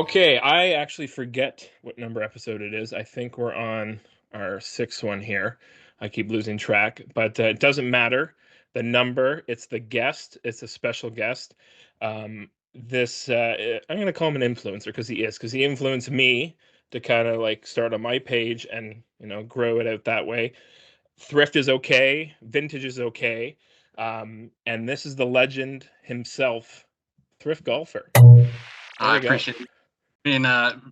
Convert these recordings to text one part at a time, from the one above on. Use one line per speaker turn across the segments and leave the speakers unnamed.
Okay, I actually forget what number episode it is. I think we're on our sixth one here. I keep losing track, but it doesn't matter. The number, it's the guest, it's a special guest. I'm going to call him an influencer because he influenced me to kind of like start on my page and, grow it out that way. Thrift is okay, vintage is okay. And this is the legend himself, Thrift Golfer. There
I
we go.
appreciate you being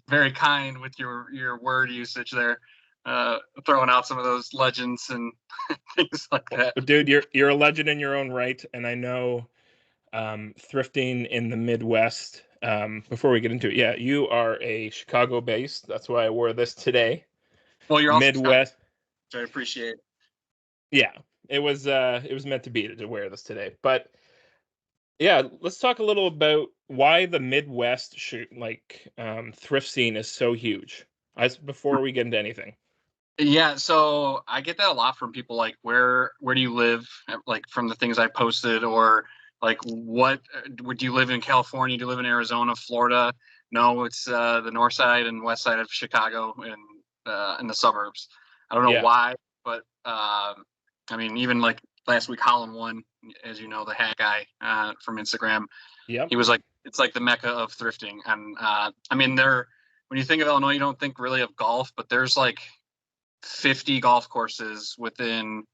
very kind with your word usage there, throwing out some of those legends and things like
Well,
that.
dude, you're a legend in your own right, and I know thrifting in the Midwest. Before we get into it, yeah, you are a Chicago based. That's why I wore this today.
Well, you're also Chicago,
Midwest,
which I appreciate.
yeah, it was meant to be to wear this today. But yeah, let's talk a little about why the Midwest thrift scene is so huge. As before we get into anything.
Yeah, so I get that a lot from people like where do you live? Like from the things I posted, or like what would you live in California? Do you live in Arizona, Florida? No, it's the north side and west side of Chicago and in the suburbs. I don't know
Yeah.
why, but I mean, even like last week, Holland won, as you know, the hat guy from Instagram.
Yep.
He was like, it's like the mecca of thrifting, and I mean, when you think of Illinois, you don't think really of golf, but there's like 50 golf courses within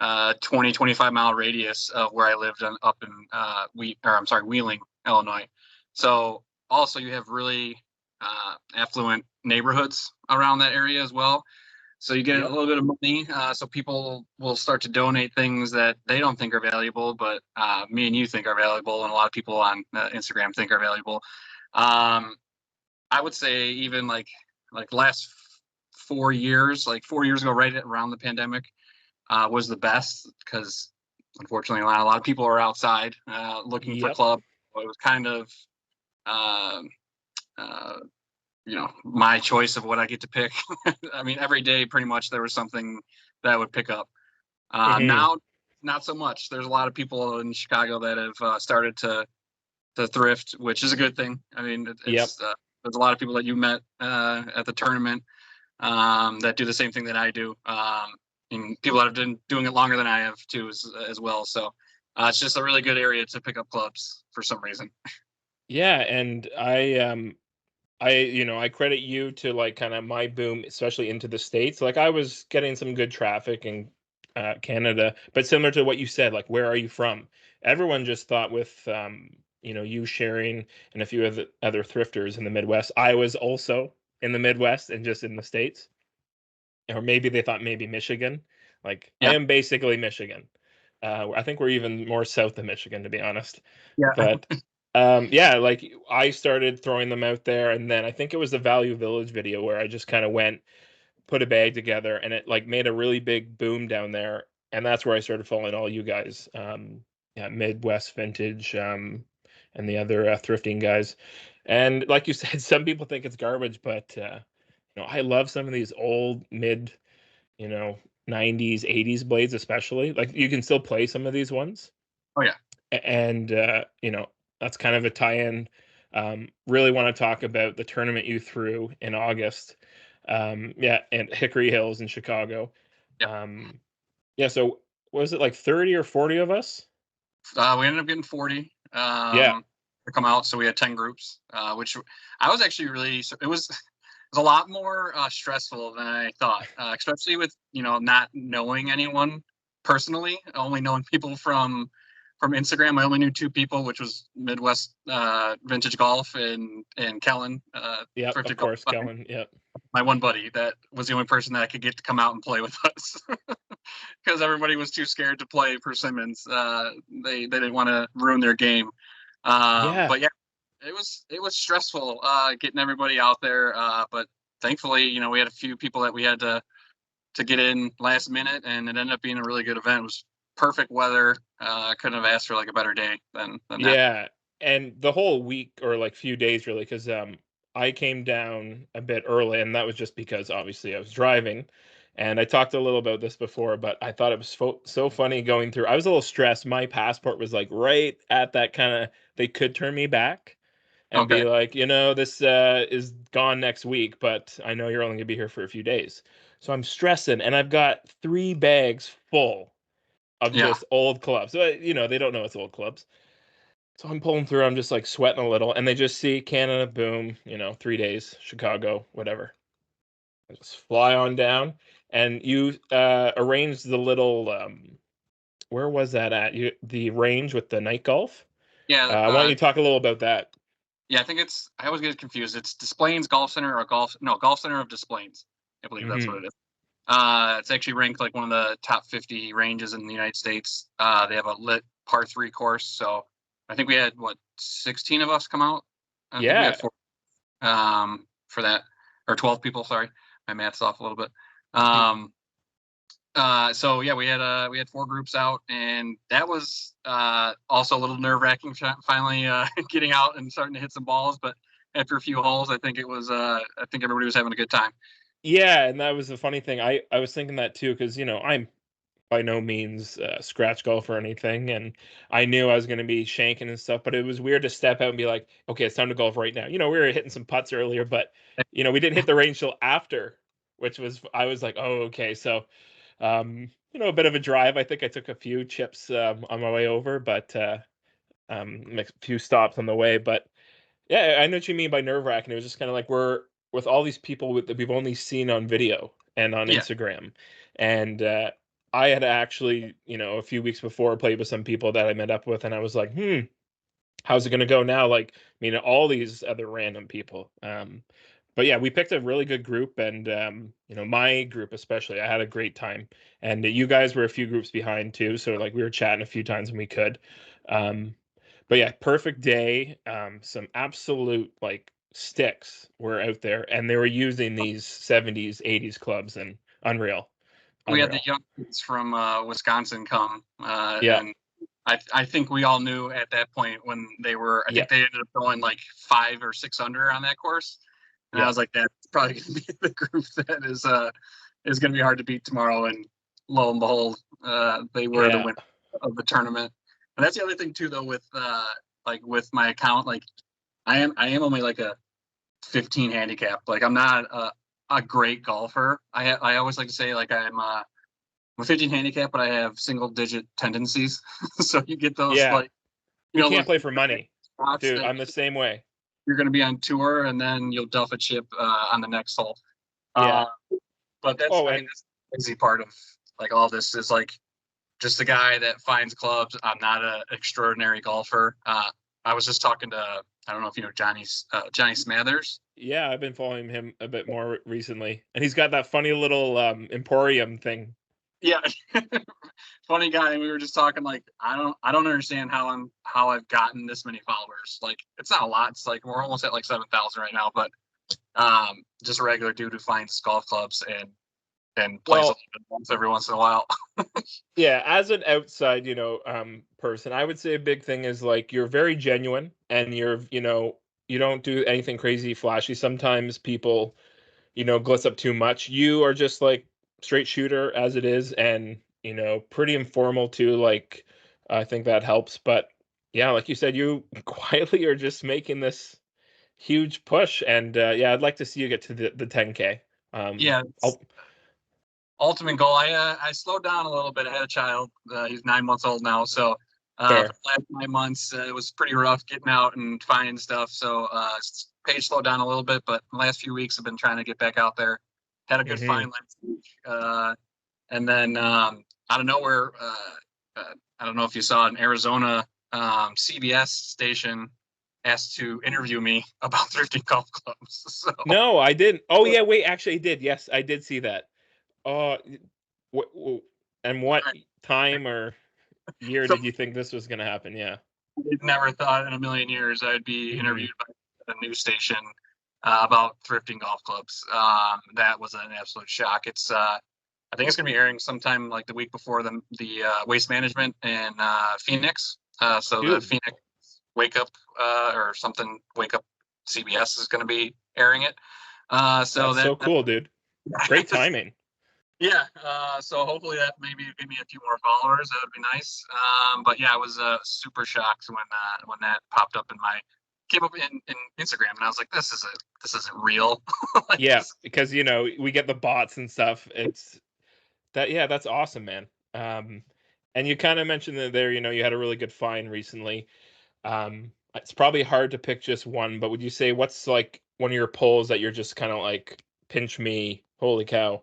20 25-mile radius of where I lived up in Wheeling, Illinois. So also you have really affluent neighborhoods around that area as well. So you get a
Yep.
little bit of money. So people will start to donate things that they don't think are valuable, but me and you think are valuable, and a lot of people on Instagram think are valuable. Um, I would say even like last 4 years, like 4 years ago, right around the pandemic, was the best because unfortunately a lot of people are outside looking for
Yep.
club. So it was kind of um uh, my choice of what I get to pick. I mean, every day pretty much there was something that I would pick up.
Hmm.
Now, not so much. There's a lot of people in Chicago that have started to thrift, which is a good thing. I mean,
Yep.
there's a lot of people that you met at the tournament that do the same thing that I do, and people that have been doing it longer than I have too, as well. So it's just a really good area to pick up clubs for some reason.
Yeah, and I credit you to like kind of my boom, especially into the States. Like I was getting some good traffic in Canada, but similar to what you said, like where are you from? Everyone just thought with you sharing and a few other thrifters in the Midwest. I was also in the Midwest and just in the States. Or maybe they thought maybe Michigan. Like I
Yeah,
am basically Michigan. I think we're even more south of Michigan, to be honest.
yeah,
But yeah, like I started throwing them out there, and then I think it was the Value Village video where I just kind of went, put a bag together, and it like made a really big boom down there, and that's where I started following all you guys, yeah, Midwest Vintage, and the other thrifting guys. And like you said, some people think it's garbage, but I love some of these old mid, you know, 90s, 80s blades, especially. Like you can still play some of these ones.
oh yeah,
And that's kind of a tie-in. Really want to talk about the tournament you threw in August. Yeah, and Hickory Hills in Chicago.
yeah.
Um, yeah, so was it like 30 or 40 of us?
We ended up getting 40
Yeah.
to come out, so we had 10 groups, which I was actually really. It was a lot more stressful than I thought, especially with not knowing anyone personally, only knowing people from Instagram. I only knew two people, which was Midwest Vintage Golf and Kellen
Yep, of
Thrifted Golf.
course, Kellen. Yep.
My one buddy that was the only person that I could get to come out and play with us because everybody was too scared to play Persimmons. They didn't want to ruin their game.
Yeah.
But yeah, it was stressful getting everybody out there. But thankfully, we had a few people that we had to get in last minute, and it ended up being a really good event. It was perfect weather. I couldn't have asked for like a better day than that.
Yeah, and the whole week or like few days really, because I came down a bit early, and that was just because obviously I was driving. And I talked a little about this before, but I thought it was so funny going through. I was a little stressed. My passport was like right at that kind of they could turn me back, and be
Okay.
like, this is gone next week, but I know you're only gonna be here for a few days. So I'm stressing, and I've got 3 bags full of
Yeah.
just old clubs. So, they don't know it's old clubs. So I'm pulling through. I'm just like sweating a little, and they just see Canada, boom, 3 days, Chicago, whatever. I just fly on down, and you arrange the little. Where was that at? The range with the night golf.
Yeah.
I want you to talk a little about that.
Yeah, I think I always get confused. It's Des Plaines Golf Center or Golf Center of Des Plaines. I believe that's what
Hmm.
it is. It's actually ranked like one of the top 50 ranges in the United States. They have a lit par 3 course. So I think we had 16 of us come out. I think we had
Yeah,
four for that, or 12 people. Sorry, my math's off a little bit. So yeah, we had 4 groups out, and that was also a little nerve-wracking. Finally, getting out and starting to hit some balls, but after a few holes, I think everybody was having a good time.
yeah, and that was the funny thing. I was thinking that too because I'm by no means scratch golf or anything, and I knew I was going to be shanking and stuff. But it was weird to step out and be like, okay, it's time to golf right now. We were hitting some putts earlier, but we didn't hit the range till after, which was I was like, oh, okay, so a bit of a drive. I think I took a few chips on my way over, but a few stops on the way. But yeah, I know what you mean by nerve wracking. It was just kind of like we're with all these people that we've only seen on video and on
Yeah,
Instagram, and I had actually, a few weeks before played with some people that I met up with, and I was like, how's it gonna go now? Like, all these other random people. But yeah, we picked a really good group, and my group especially, I had a great time, and you guys were a few groups behind too, so like we were chatting a few times when we could. Um, but yeah, perfect day. Some absolute like sticks were out there, and they were using these 70s, 80s clubs, and unreal,
we had the
unreal.
young kids from Wisconsin come,
Yeah,
and I think we all knew at that point when they were. I
yeah,
think they ended up going like 5 or 6 under on that course, and I
yeah,
was like, that's probably going to be the group that is going to be hard to beat tomorrow. And lo and behold, they were the
yeah,
winner of the tournament. And that's the other thing too, though, with like with my account, like I am only like a 15 handicap. Like I'm not a great golfer. I always like to say like I'm a 15 handicap, but I have single digit tendencies. So you get those
yeah.
like
You can't
those
play for money,
spots
dude.
that
I'm the same way.
you're going to be on tour, and then you'll duff a chip on the next hole.
Yeah.
Uh, but that's
Oh,
I mean
and
that's the crazy part of like all this is like just a guy that finds clubs. I'm not an extraordinary golfer. I was just talking to I don't know if you know Johnny Smathers.
yeah, I've been following him a bit more recently, and he's got that funny little emporium thing.
Yeah, funny guy. And we were just talking like I don't understand how I've gotten this many followers. Like it's not a lot. It's like we're almost at like 7,000 right now, but just a regular dude who finds golf clubs and plays a little
Well,
bit once every once in a while.
yeah, as an outside, person, I would say a big thing is like you're very genuine, and you don't do anything crazy flashy. Sometimes people, glitz up too much. You are just like straight shooter as it is, and pretty informal too. Like I think that helps. But yeah, like you said, you quietly are just making this huge push, and yeah, I'd like to see you get to the 10K.
Yeah,
I'll
ultimate goal. I slowed down a little bit. I had a child. He's 9 months old now, so for
fair.
the last 9 months it was pretty rough getting out and finding stuff. So page slowed down a little bit, but the last few weeks I've been trying to get back out there. Had a good
Hmm.
find last week, and then out of nowhere, I don't know if you saw in Arizona, CBS station asked to interview me about thrifting golf clubs. So
No, I didn't. Oh yeah, wait, actually, I did. Yes, I did see that. Oh, what, and what time or year
so
did you think this was gonna happen? Yeah.
I never thought in a million years I'd be
Hmm.
interviewed by a news station about thrifting golf clubs. That was an absolute shock. I think it's going to be airing sometime like the week before the Waste Management in Phoenix. So the
Dude,
Phoenix Wake Up or something Wake Up CBS is going to be airing it. So
that's so cool, dude. Great timing.
yeah. So hopefully that maybe give me a few more followers. That would be nice. But yeah, I was super shocked when that popped up in my came up in Instagram, and I was like, this isn't real. Like,
Yeah, because we get the bots and stuff. It's that yeah, that's awesome, man. And you kind of mentioned that there, you had a really good find recently. It's probably hard to pick just one, but would you say what's like one of your polls that you're just kind of like pinch me, holy cow?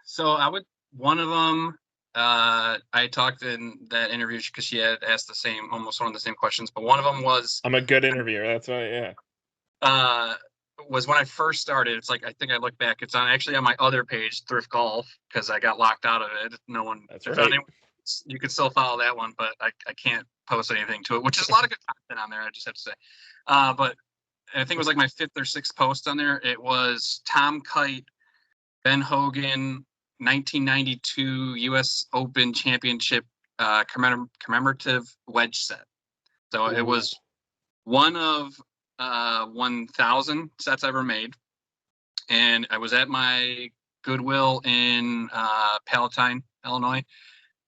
so one of them, I talked in that interview because she had asked almost one of the same questions, but one of them
I'm a good interviewer. That's why, yeah.
uh, was when I first started. It's like, I think I look back, it's actually on my other page, Thrift Golf, because I got locked out of it. No one,
That's
there's
right.
anyone, you can still follow that one, but I can't post anything to it, which is a lot of good content on there, I just have to say. But I think it was like my 5th or 6th post on there. It was Tom Kite, Ben Hogan, 1992 U.S. Open Championship commemorative wedge set. So it was one of 1,000 sets ever made, and I was at my Goodwill in Palatine, Illinois.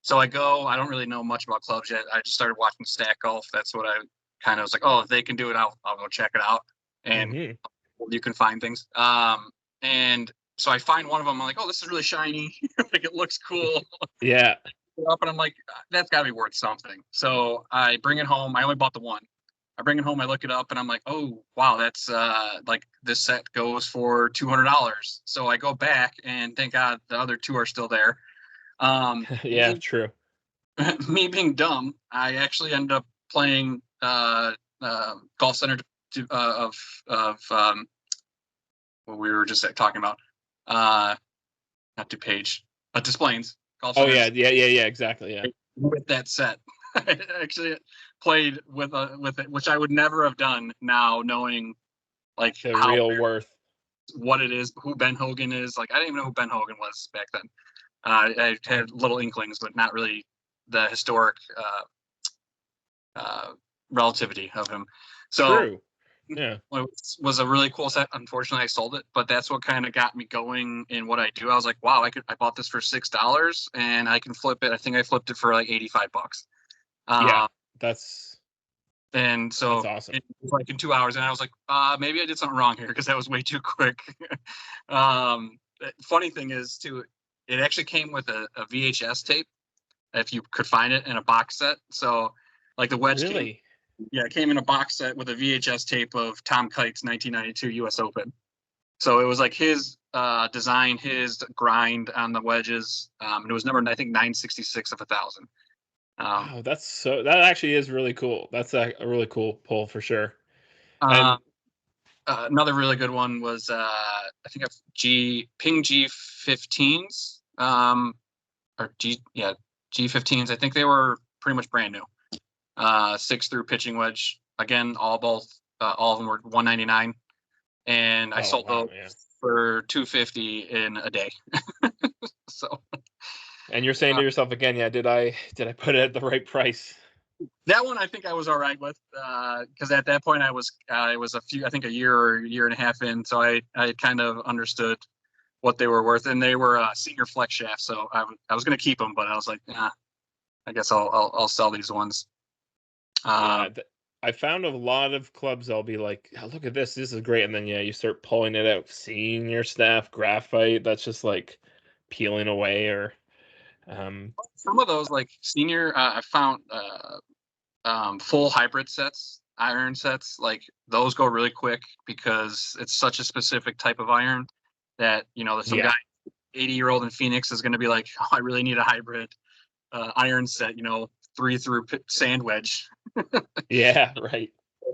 So I go. I don't really know much about clubs yet. I just started watching Stack Golf. That's what I kind of was like. Oh, if they can do it, I'll go check it out. And you can find things. And so I find one of them. I'm like, oh, this is really shiny. Like, it looks cool.
Yeah.
Up, and I'm like, that's got to be worth something. So I bring it home. I only bought the one. I bring it home. I look it up, and I'm like, oh wow, that's like, this set goes for $200. So I go back, and thank God the other two are still there.
Yeah, true.
Me being dumb, I actually ended up playing Golf Center of what we were just talking about. Not DuPage, Des Plaines. Golf
Oh
Center's,
yeah, exactly, yeah.
with that set. I actually played with it, which I would never have done now, knowing like
The real worth.
what it is, who Ben Hogan is. Like, I didn't even know who Ben Hogan was back then. I had little inklings, but not really the historic relativity of him. So
True. Yeah.
it was a really cool set. Unfortunately, I sold it, but that's what kind of got me going in what I do. I was like, wow, I bought this for $6 and I can flip it. I think I flipped it for like $85.
Yeah, that's
It
awesome.
was like in 2 hours, and I was like, maybe I did something wrong here because that was way too quick. Funny thing is, too, it actually came with a VHS tape, if you could find it, in a box set. So, like, the wedge
Really?
it came in a box set with a VHS tape of Tom Kite's 1992 U.S. Open. So it was like his design, his grind on the wedges. And it was number, I think, 966 of 1,000.
Wow, that actually is really cool. That's a really cool pull for sure.
Uh,
And
Another really good one was I think of Ping G15s, or G15s. I think they were pretty much brand new. 6 through pitching wedge. Again, all of them were $199, and I sold those for $250 in a day. So.
And you're saying to yourself again, yeah, did I put it at the right price?
That one I think I was all right with, because at that point I was a year or year and a half in, so I kind of understood what they were worth, and they were senior flex shafts, so I was going to keep them, but I was like, I guess I'll sell these ones.
I found a lot of clubs. I'll be like, oh, look at this is great, and then you start pulling it out, seeing your staff graphite that's just like peeling away, or
some of those, like senior, I found full hybrid sets, iron sets, like those go really quick because it's such a specific type of iron that some guy 80-year-old in Phoenix is going to be like, oh, I really need a hybrid iron set, 3 through sand wedge.
Yeah, right.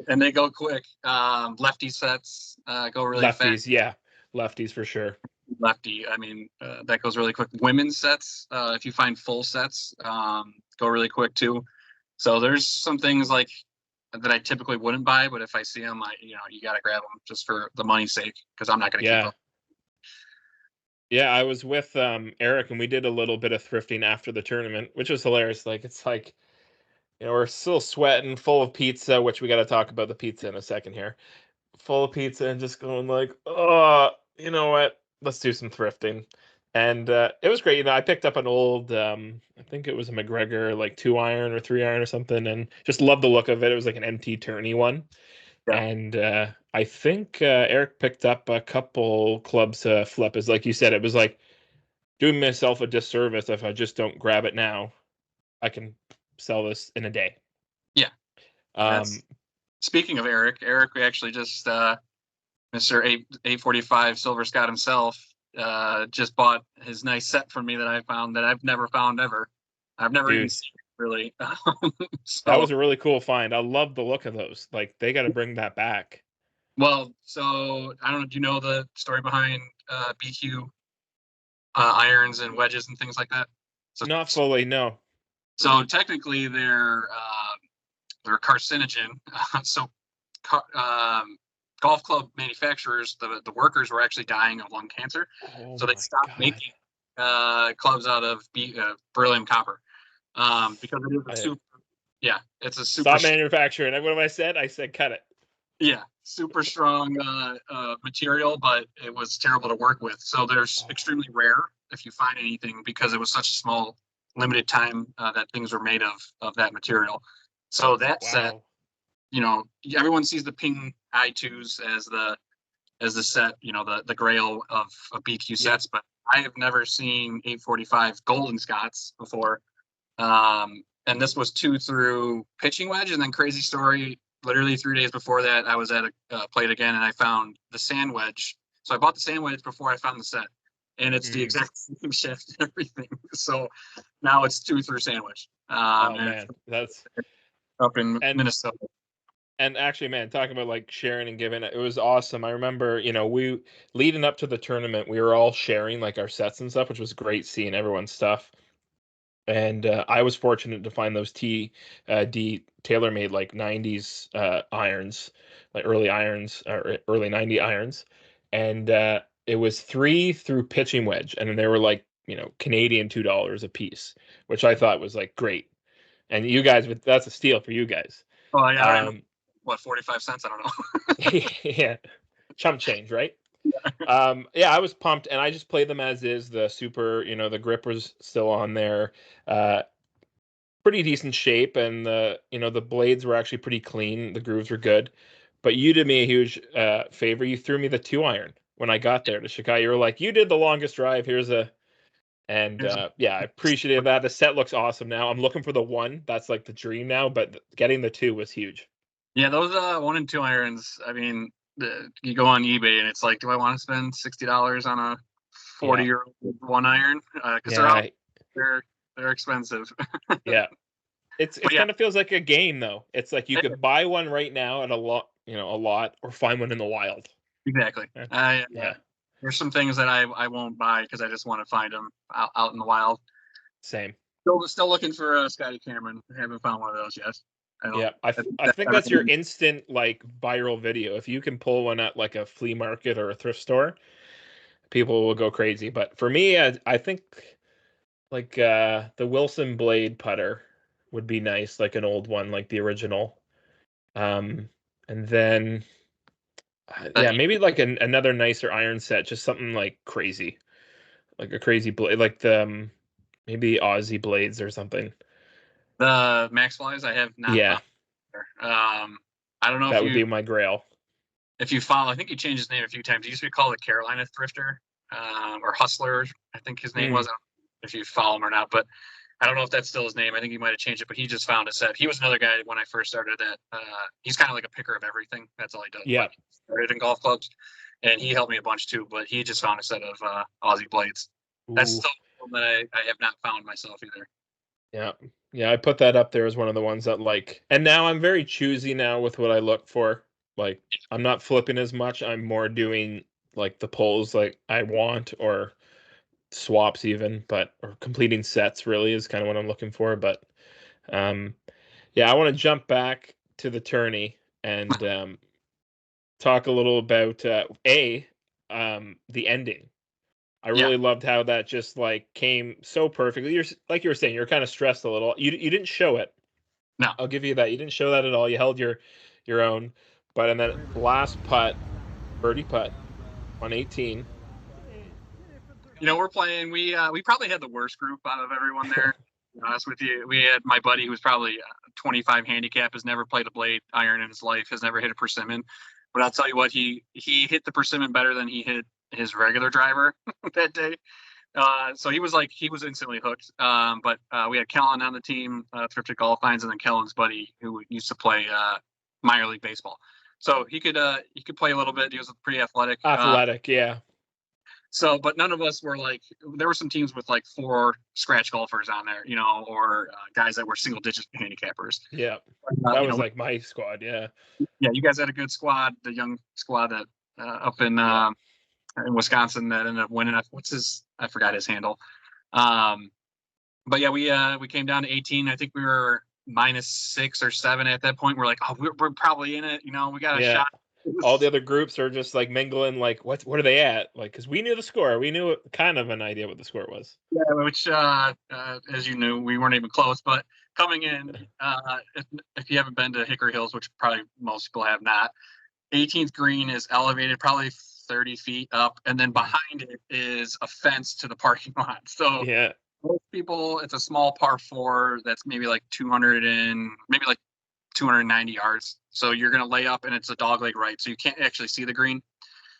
And they go quick. Lefty sets go really fast.
Yeah, lefties for sure.
Lefty, I mean, that goes really quick. Women's sets, if you find full sets, go really quick too. So there's some things like that I typically wouldn't buy, but if I see them, you got to grab them just for the money's sake, because I'm not going to keep them.
Yeah, I was with Eric, and we did a little bit of thrifting after the tournament, which was hilarious. Like, it's like, we're still sweating, full of pizza, which we got to talk about the pizza in a second here. Full of pizza and just going like, oh, you know what? Let's do some thrifting. And it was great. I picked up an old, I think it was a McGregor like 2 iron or 3 iron or something, and just loved the look of it. It was like an MT tourney one,
Yeah.
and I think Eric picked up a couple clubs to flip. As like you said, it was like doing myself a disservice if I just don't grab it now. I can sell this in a day.
Yeah.
Um,
That's speaking of Eric. Eric, we actually just Mr. 845 Silver Scott himself just bought his nice set for me that I found that I've never found ever. I've never even
dude,
seen it really.
that was
So
a really cool find. I love the look of those. Like they got to bring that back.
well, so I don't know. Do you know the story behind BQ irons and wedges and things like that? So
Not fully, no.
so technically they're carcinogen. So golf club manufacturers, the workers were actually dying of lung cancer,
Oh
so they
my
stopped
God.
making clubs out of beryllium copper because it is a
I,
super. Yeah, it's a super.
stop manufacturing. What have I said? I said cut it.
Yeah, super strong material, but it was terrible to work with. So there's
Oh,
extremely rare if you find anything because it was such a small, limited time that things were made of that material. So that set,
wow.
everyone sees the Ping I2s as the set, the grail of BQ
Yep.
sets, but I have never seen 845 Golden Scots before. And this was 2 through pitching wedge, and then crazy story. Literally 3 days before that, I was at a plate again, and I found the sand wedge. So I bought the sand wedge before I found the set, and it's the
Mm.
exact same shaft and everything. So now it's 2 through sandwich,
Oh
and it's
man, that's
up in
and
Minnesota.
and actually, man, talking about like sharing and giving, it was awesome. I remember, we leading up to the tournament, we were all sharing like our sets and stuff, which was great seeing everyone's stuff. And I was fortunate to find those D TaylorMade like 90s irons, like early irons or early 90 irons. And it was 3 through pitching wedge. And then they were like, Canadian $2 a piece, which I thought was like great. And you guys, that's a steal for you guys.
Oh yeah, right now,
Um,
what 45 cents? I don't know.
yeah, chump change, right? Yeah, I was pumped, and I just played them as is. The super, the grip was still on there. Uh, Pretty decent shape, and the blades were actually pretty clean. The grooves were good. But you did me a huge favor. You threw me the 2 iron when I got there to Chicago. You were like, "You did the longest drive. Here's a." And
Here's
yeah, I appreciated that. The set looks awesome now. I'm looking for the one. That's like the dream now. But getting the two was huge.
Yeah, those 1 and 2 irons. I mean, you go on eBay and it's like, do I want to spend $60 on a
Yeah,
40-year old 1 iron? Because they're out,
yeah,
they're they're expensive.
yeah.
But
It's
yeah,
kind of feels like a game though. It's like you could buy one right now at a lot, or find one in the wild.
exactly.
Yeah,
I
yeah,
There's some things that I won't buy because I just want to find them out in the wild.
same.
Still looking for Scotty Cameron. I haven't found one of those yet. I don't.
Yeah, I
That's
think that's your instant like viral video. If you can pull one at like a flea market or a thrift store, people will go crazy. But for me, I think like the Wilson blade putter would be nice, like an old one, like the original. Um, and then
that
yeah, maybe like another nicer iron set, just something like crazy, like a crazy blade, like the maybe Aussie blades or something.
the Max Flies I have not
Yeah,
found. There. I don't know
that would be my grail.
if you follow. I think he changed his name a few times. He used to be called the Carolina Thrifter or Hustler. I think his name
Hmm.
was. I don't know if you follow him or not, but I don't know if that's still his name. I think he might have changed it, but he just found a set. He was another guy when I first started that. He's kind of like a picker of everything. That's all he does.
Yeah.
Like started in golf clubs, and he helped me a bunch too. But he just found a set of Aussie blades. That's
Ooh.
still one that I have not found myself either.
Yeah. Yeah, I put that up there as one of the ones that like, and now I'm very choosy now with what I look for. Like I'm not flipping as much. I'm more doing like the pulls like I want, or swaps even, but or completing sets really is kind of what I'm looking for. But um yeah, I want to jump back to the tourney and talk a little about the ending. I
Yeah,
really loved how that just like came so perfectly. Like you were saying, you're kind of stressed a little. You didn't show it.
no,
I'll give you that. You didn't show that at all. You held your own. But in that last putt, birdie putt on 18,
we're playing. We probably had the worst group out of everyone there. To be honest with you, we had my buddy who's probably 25 handicap, has never played a blade iron in his life, has never hit a persimmon. But I'll tell you what, he hit the persimmon better than he hit his regular driver that day. So he was instantly hooked. But we had Kellen on the team, Thrifted Golf Finds, and then Kellen's buddy who used to play minor league baseball. So he could play a little bit. He was pretty athletic.
Athletic, yeah.
So, but none of us were like, there were some teams with like 4 scratch golfers on there, or guys that were single digit handicappers.
Yeah. That was like my squad. Yeah.
Yeah. You guys had a good squad, the young squad that up in Wisconsin that ended up winning. I forgot his handle. But yeah, we came down to 18. I think we were -6 or 7 at that point. We're like, oh, we're probably in it. We got a shot.
All the other groups are just like mingling, like what are they at? Like, because we knew the score, we knew kind of an idea what the score was.
Yeah, which as you knew, we weren't even close. But coming in, if you haven't been to Hickory Hills, which probably most people have not, 18th green is elevated probably 30 feet up, and then behind it is a fence to the parking lot. So
yeah,
most people, it's a small par 4 that's maybe like 290 yards. So you're going to lay up and it's a dogleg right. So you can't actually see the green.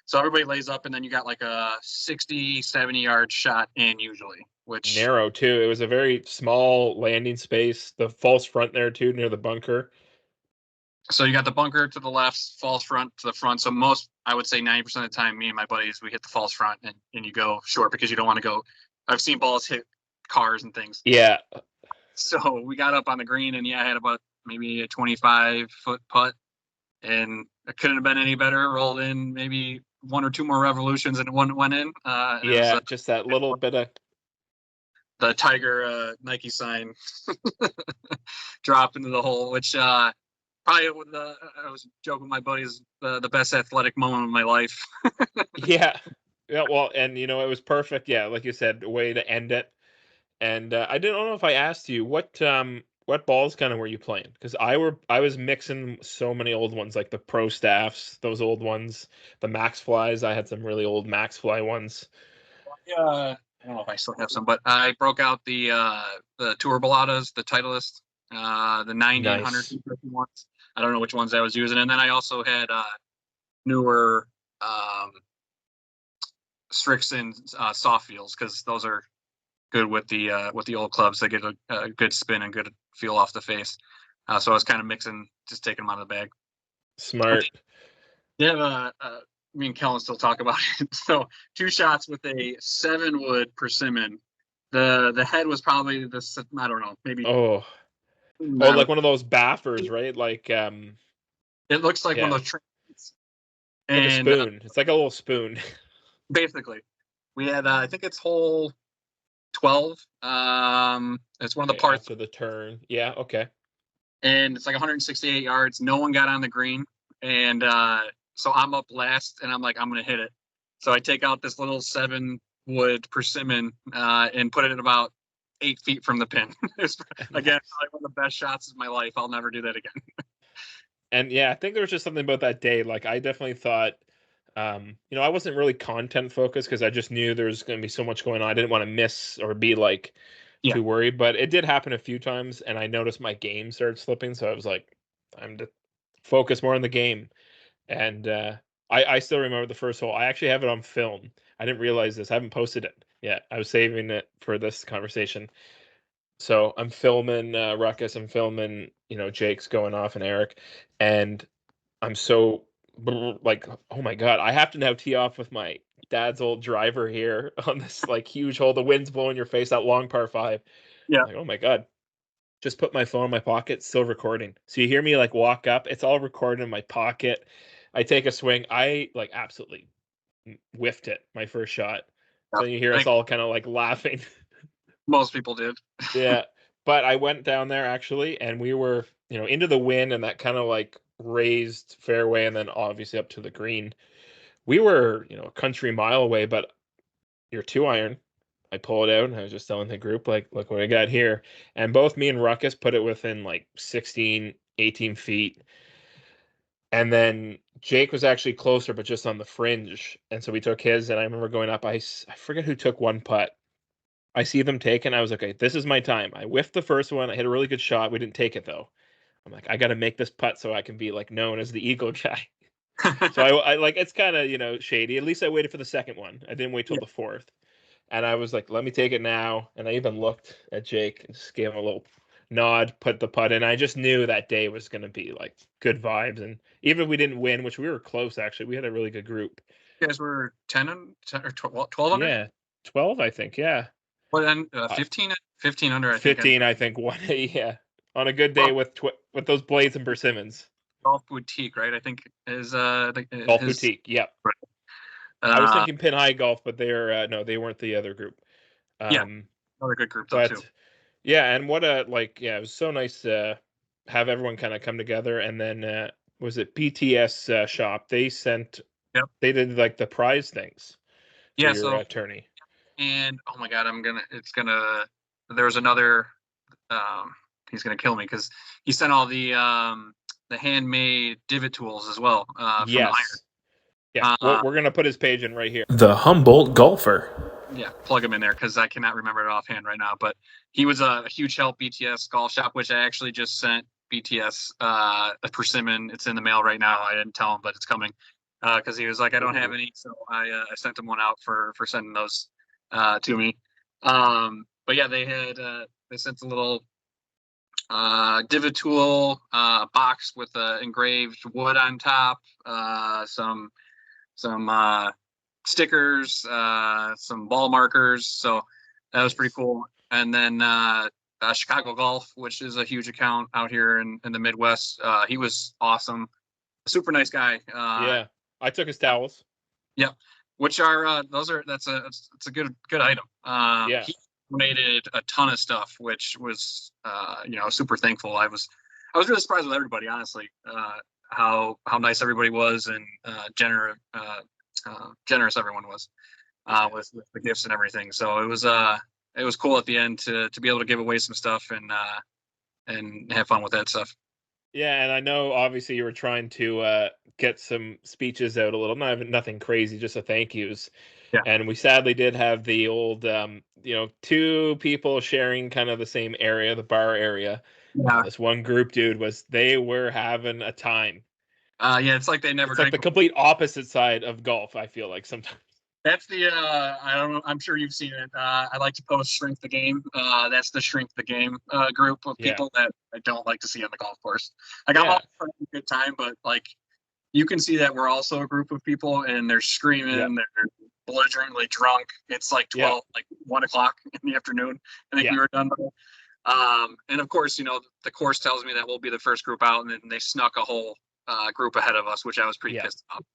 So everybody lays up and then you got like a 60, 70 yard shot in usually, which
narrow too. It was a very small landing space. The false front there too, near the bunker.
So you got the bunker to the left, false front to the front. So I would say 90% of the time, me and my buddies, we hit the false front and you go short because you don't want to go. I've seen balls hit cars and things.
Yeah.
So we got up on the green and I had about maybe a 25-foot putt, and it couldn't have been any better. Rolled in maybe 1 or 2 more revolutions and one went in.
Yeah, just that little bit of
the Tiger Nike sign dropped into the hole, which probably I was joking with my buddies, the best athletic moment of my life.
yeah. Well, and it was perfect. Yeah, like you said, a way to end it. And I didn't know if I asked you what balls kind of were you playing? Because I was mixing so many old ones, like the Pro Staffs, those old ones, the Max Flies. I had some really old Max Fly ones.
I don't know if I still have some, but I broke out the Tour Baladas, the Titleist, the 90 and 100 ones. I don't know which ones I was using, and then I also had newer Strixon soft feels because those are good with the old clubs. They get a good spin and good feel off the face. So I was kind of mixing, just taking them out of the bag.
Smart.
Yeah, me and Kellen still talk about it. So 2 shots with a 7-wood persimmon. The head was probably I don't know, maybe.
Oh, like one of those baffers, right? Like
it looks like one of those trains.
Like a spoon. It's like a little spoon.
Basically, we had I think it's hole 12. It's one of the parts
after the turn. Yeah, okay.
And it's like 168 yards. No one got on the green, and so I'm up last, and I'm like, I'm gonna hit it. So I take out this little 7-wood persimmon and put it at about 8 feet from the pin. Again, like one of the best shots of my life. I'll never do that again.
And yeah, I think there was just something about that day. Like I definitely thought, I wasn't really content focused because I just knew there was going to be so much going on. I didn't want to miss or be like too worried, but it did happen a few times, and I noticed my game started slipping. So I was like, I'm to focus more on the game. And I still remember the first hole. I actually have it on film. I didn't realize this. I haven't posted it yet. I was saving it for this conversation. So I'm filming Ruckus. I'm filming, Jake's going off and Eric, and I'm so like, oh my god, I have to now tee off with my dad's old driver here on this like huge hole. The wind's blowing your face, that long par 5.
Yeah.
Like, oh my god. Just put my phone in my pocket, still recording. So you hear me like walk up, it's all recorded in my pocket. I take a swing. I like absolutely whiffed it, my first shot. So you hear us all kind of like laughing.
Most people did.
Yeah. But I went down there actually, and we were, into the wind and that kind of like raised fairway, and then obviously up to the green. We were, a country mile away, but your 2-iron, I pull it out, and I was just telling the group, like, look what I got here. And both me and Ruckus put it within like 16, 18 feet. And then Jake was actually closer, but just on the fringe. And so we took his, and I remember going up. I forget who took one putt. I see them taking. I was like, okay, this is my time. I whiffed the first one. I hit a really good shot. We didn't take it though. I'm like, I got to make this putt so I can be like known as the eagle guy. So I like it's kind of shady. At least I waited for the second one. I didn't wait till
Yeah.
the fourth. And I was like, let me take it now. And I even looked at Jake and just gave him a little nod, put the putt in. I just knew that day was going to be like good vibes. And even if we didn't win, which we were close, actually, we had a really good group.
You guys were 10 and 10 or 12 under?
Yeah. 12, I think. Yeah.
What, and
Uh,
15 under, I think. And
15, I think. One. Yeah. On a good day
golf,
with those Blades and Persimmons.
golf boutique, right? I think is
Golf
his.
Boutique. Yep. I was
Uh,
thinking Pin High Golf, but they're no, they weren't the other group.
yeah,
Um,
another good group though too.
but yeah, and what a it was so nice to have everyone kind of come together. And then was it BTS shop?
Yep.
They did like the prize things for
Yeah.
your
So,
attorney.
and oh my God, there was another, um, he's gonna kill me because he sent all the handmade divot tools as well, from the
Yes. Yeah.
iron.
We're gonna put his page in right here.
The Humboldt Golfer.
Yeah, plug him in there because I cannot remember it offhand right now. But he was a huge help. BTS Golf Shop, which I actually just sent BTS a persimmon. It's in the mail right now. I didn't tell him, but it's coming because he was like, I don't have any, so I sent him one out for sending those to me. But yeah, they sent a little divot tool box with engraved wood on top, some stickers, some ball markers. So that was pretty cool. And then Chicago Golf, which is a huge account out here in the Midwest. He was awesome, super nice guy.
Yeah, I took his towels.
Yeah, which are that's a good item.
Yeah.
He donated a ton of stuff, which was super thankful. I was really surprised with everybody, honestly, how nice everybody was and generous everyone was with the gifts and everything. So it was cool at the end to be able to give away some stuff and have fun with that stuff.
Yeah, and I know obviously you were trying to get some speeches out a little, nothing crazy, just a thank yous.
Yeah.
And we sadly did have the old, two people sharing kind of the same area, the bar area.
Yeah.
This one group, dude, they were having a time.
Yeah, it's like they never
It's like
drink.
the complete opposite side of golf, I feel like sometimes.
That's I don't know. I'm sure you've seen it. I like to post Shrink the Game. That's the Shrink the Game group of people that I don't like to see on the golf course. Like I'm all for a good time, but like you can see that we're also a group of people and they're screaming, they're belligerently drunk. It's like 12, like 1 o'clock in the afternoon. I think we were done. And of course, the course tells me that we'll be the first group out, and then they snuck a whole group ahead of us, which I was pretty pissed about.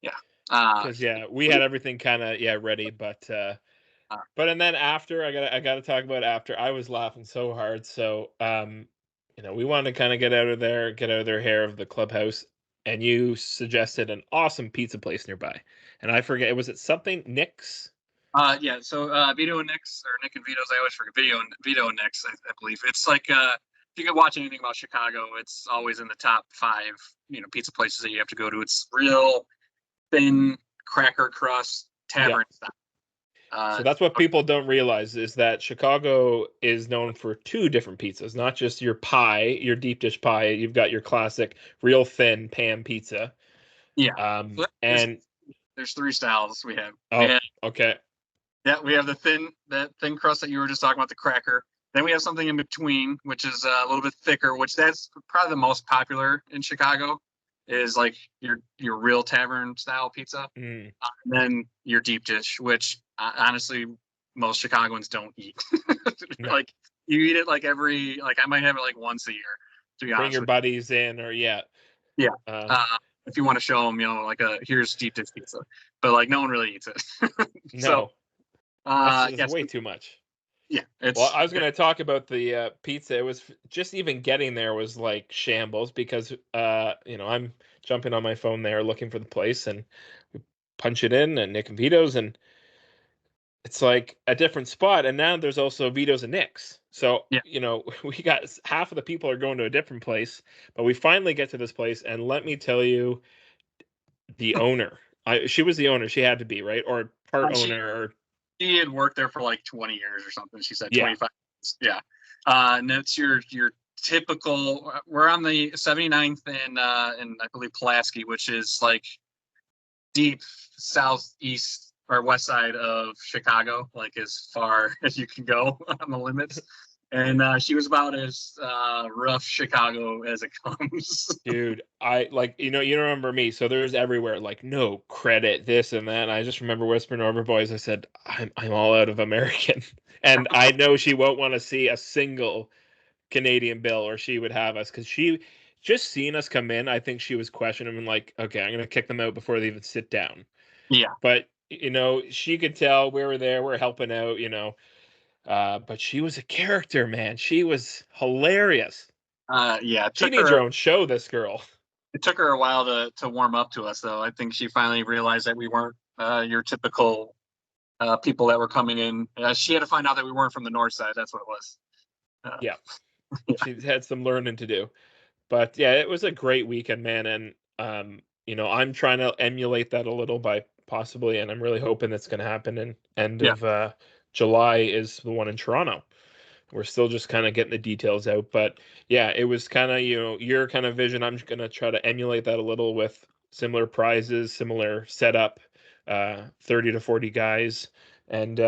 Yeah.
Because we had everything kind of ready, but and then after I gotta talk about after. I was laughing so hard. So we wanted to kind of get out of their hair of the clubhouse, and you suggested an awesome pizza place nearby, and I forget, was it something Nick's?
Yeah. So Vito and Nick's, or Nick and Vito's, I always forget. Vito and Nick's, I believe. It's like if you can watch anything about Chicago, it's always in the top 5 pizza places that you have to go to. It's real thin cracker crust tavern style.
So that's what people don't realize, is that Chicago is known for 2 different pizzas, not just your pie, your deep dish pie. You've got your classic real thin pan pizza.
Yeah.
And
there's 3 styles we have.
Okay.
Yeah, we have that thin crust that you were just talking about, the cracker. Then we have something in between, which is a little bit thicker, which that's probably the most popular in Chicago, is like your real tavern style pizza. And then your deep dish, which honestly most Chicagoans don't eat.
No.
Like you eat it I might have it like once a year, to be honest.
Bring your buddies in, or
if you want to show them, here's deep dish pizza, but like no one really eats it.
No.
So
that's way too much.
Yeah.
Well, I was going to talk about the pizza. It was just even getting there was like shambles because, I'm jumping on my phone there looking for the place, and we punch it in and Nick and Vito's, and it's like a different spot. And now there's also Vito's and Nick's. So,
Yeah.
we got half of the people are going to a different place, but we finally get to this place. And let me tell you, the owner, she was the owner. She had to be, right? Or part
She
owner, or
she had worked there for like 20 years or something. She said
yeah,
25. Yeah. And it's your typical. We're on the 79th in I believe Pulaski, which is like deep southeast or west side of Chicago, like as far as you can go on the limits. And she was about as rough Chicago as it comes.
dude, I like, you remember me. So there's everywhere, like, no credit, this and that. And I just remember whispering over boys, I said, I'm all out of American. And I know she won't want to see a single Canadian bill, or she would have us, because she just seen us come in. I think she was questioning and like, okay, I'm gonna kick them out before they even sit down.
Yeah.
But she could tell we were there, we're helping out. But she was a character, man. She was hilarious.
Yeah.
She needs her own show, this girl.
It took her a while to warm up to us, though. I think she finally realized that we weren't your typical people that were coming in. She had to find out that we weren't from the north side. That's what it was.
Yeah,
Yeah.
she's had some learning to do. But yeah, it was a great weekend, man. And I'm trying to emulate that a little by possibly, and I'm really hoping that's going to happen in end
Yeah.
of July is the one in Toronto. We're still just kind of getting the details out, but yeah, it was kind of, your kind of vision. I'm going to try to emulate that a little with similar prizes, similar setup, 30 to 40 guys. And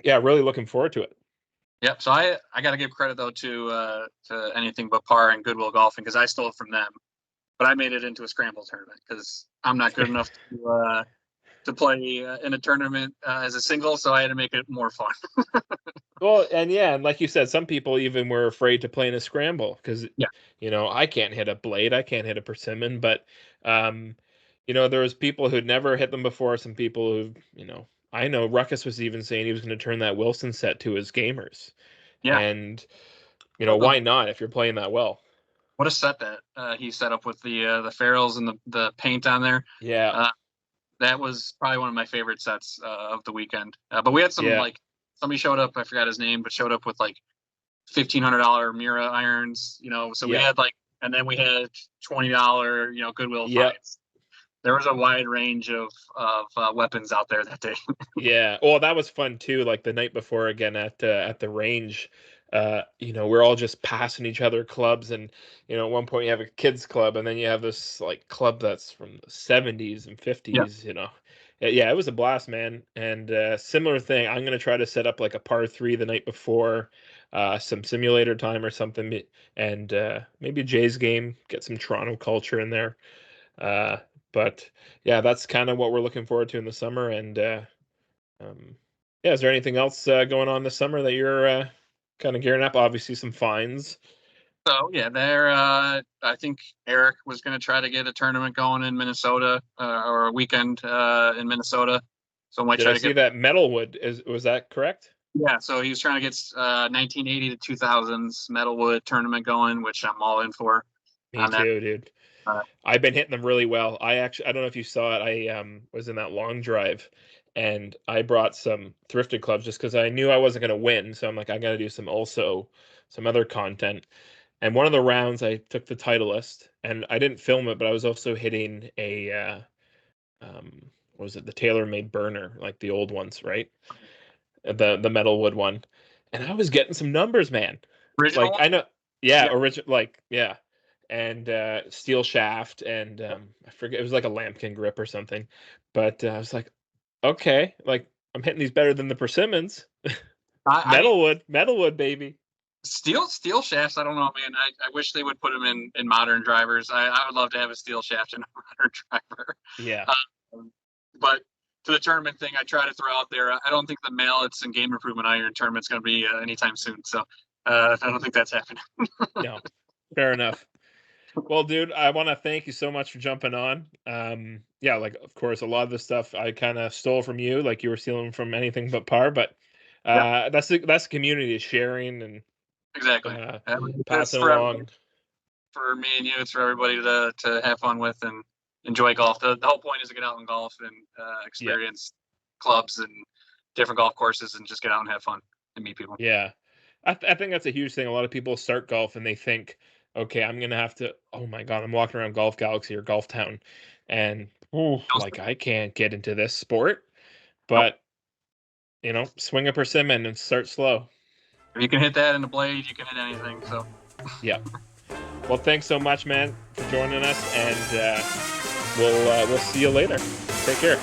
yeah, really looking forward to it.
Yep. So I got to give credit though to Anything But Par and Goodwill Golfing, because I stole it from them, but I made it into a scramble tournament because I'm not good enough to play in a tournament as a single, so I had to make it more fun.
Well, and yeah, and like you said, some people even were afraid to play in a scramble because,
Yeah.
I can't hit a blade, I can't hit a persimmon, but there was people who'd never hit them before. Some people who, I know Ruckus was even saying he was going to turn that Wilson set to his gamers,
Yeah.
and why not if you're playing that well?
What a set that he set up with the ferrules and the paint on there.
Yeah,
That was probably one of my favorite sets of the weekend. But we had some
yeah,
like somebody showed up. I forgot his name, but showed up with like $1,500 Mira irons. So we
yeah,
had like, and then we had $20 Goodwill
yeah.
finds. There was a wide range of weapons out there that day.
Yeah. Well, that was fun too. Like the night before again at the range, we're all just passing each other clubs, and at one point you have a kids club, and then you have this like club that's from the 70s and
Yeah.
50s. Yeah, it was a blast, man. And similar thing. I'm gonna try to set up like a par three the night before, some simulator time or something, and maybe a Jays game. Get some Toronto culture in there. Uh, but yeah, that's kind of what we're looking forward to in the summer, and. Yeah, is there anything else going on this summer that you're kind of gearing up? Obviously, some fines.
So yeah, I think Eric was going to try to get a tournament going in Minnesota or a weekend in Minnesota. So I might
Did
try
I
to
see
get.
that Metalwood? Was that correct?
Yeah, so he was trying to get 1980 to 2000s Metalwood tournament going, which I'm all in for.
Me
On that.
too, dude.
Uh,
I've been hitting them really well. I don't know if you saw it. I was in that long drive, and I brought some thrifted clubs just because I knew I wasn't going to win. So I'm like, I got to do some other content. And one of the rounds, I took the Titleist, and I didn't film it, but I was also hitting a what was it, the TaylorMade burner, like the old ones, right? The metalwood one, and I was getting some numbers, man.
Original
Like
one?
I know, yeah,
Yeah.
original, like yeah, and steel shaft, and I forget, it was like a lambkin grip or something, but I was like, okay, like I'm hitting these better than the persimmons.
I mean,
Metalwood, baby.
steel shafts. I don't know, man. I wish they would put them in modern drivers. I would love to have a steel shaft in a modern driver.
Yeah.
But to the tournament thing, I try to throw out there. I don't think the Mallets and Game Improvement Iron tournament's going to be anytime soon. So I don't think that's happening.
No, fair enough. Well, dude, I want to thank you so much for jumping on. Yeah, like of course, a lot of the stuff I kind of stole from you, like you were stealing from Anything But Par, but
Yeah,
that's the community sharing and
exactly. That's
passing
for everybody.
along.
For me and you, it's for everybody to have fun with and enjoy golf. The whole point is to get out and golf and
Yeah,
experience clubs and different golf courses and just get out and have fun and meet people.
Yeah. I think that's a huge thing. A lot of people start golf and they think, okay, I'm going to have to, oh my God, I'm walking around Golf Galaxy or Golf Town and like I can't get into this sport. But, swing a persimmon and start slow.
If you can hit that in a blade, you can hit anything. So,
yeah. Well, thanks so much, man, for joining us, and we'll see you later. Take care.